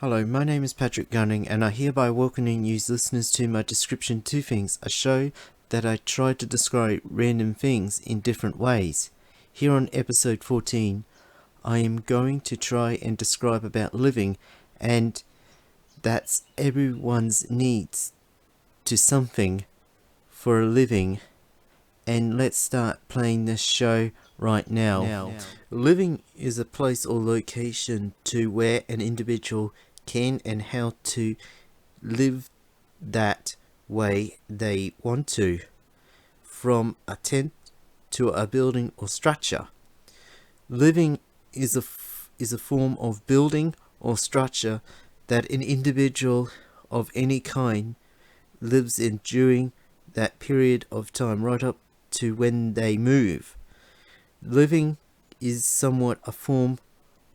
Hello, my name is Patrick Gunning, and I hereby welcome you listeners to my Description 2 Things, a show that I try to describe random things in different ways. Here on episode 14, I am going to try and describe about living, and that's everyone's needs to something for a living. And let's start playing this show right now. Living is a place or location to where an individual can and how to live that way they want to, from a tent to a building or structure. Living is a form of building or structure that an individual of any kind lives in during that period of time, right up to when they move. Living is somewhat a form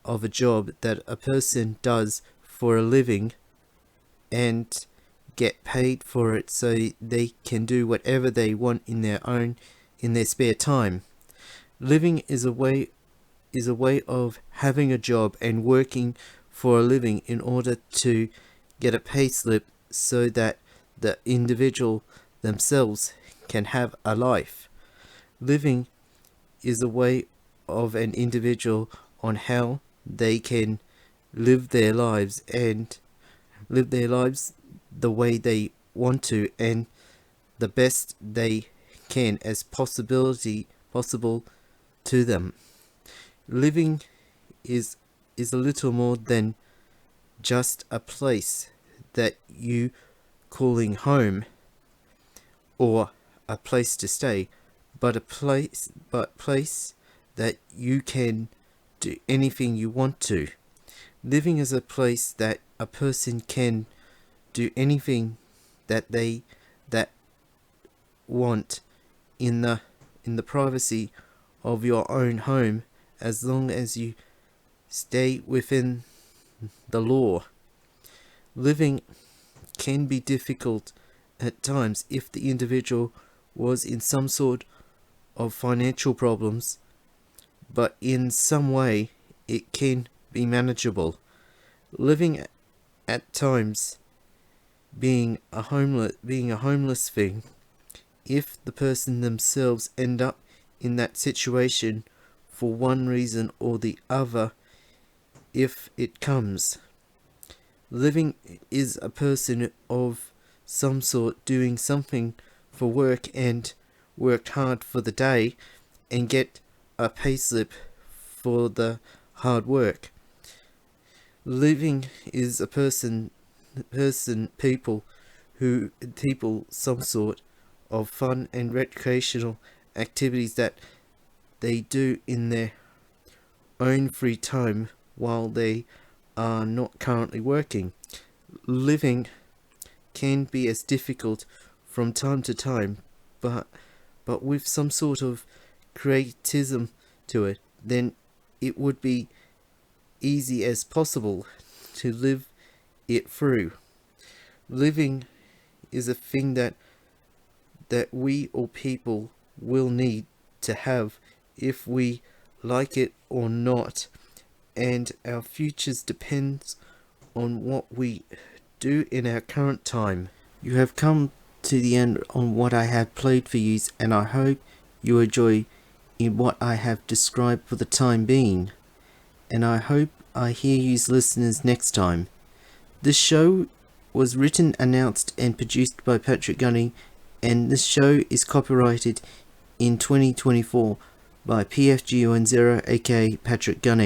of a job that a person does for a living and get paid for it, so they can do whatever they want in their spare time. Living is a way of having a job and working for a living in order to get a pay slip so that the individual themselves can have a life. Living is a way of an individual on how they can live their lives the way they want to and the best they can as possible to them. Living is a little more than just a place that you calling home or a place to stay, but a place that you can do anything you want to. Living is a place that a person can do anything that they want in the privacy of your own home, as long as you stay within the law. Living can be difficult at times if the individual was in some sort of financial problems, but in some way it can be manageable. Living at times being a homeless thing, if the person themselves end up in that situation for one reason or the other, if it comes. Living is a person of some sort doing something for work and worked hard for the day and get a payslip for the hard work. Living is a people some sort of fun and recreational activities that they do in their own free time while they are not currently working. Living can be as difficult from time to time, but with some sort of creatism to it, then it would be easy as possible to live it through. Living is a thing that we or people will need to have if we like it or not, and our futures depends on what we do in our current time. You have come to the end on what I have played for you, and I hope you enjoy in what I have described for the time being, and I hope I hear you listeners next time. This show was written, announced and produced by Patrick Gunning, and this show is copyrighted in 2024 by PFG10 aka Patrick Gunning.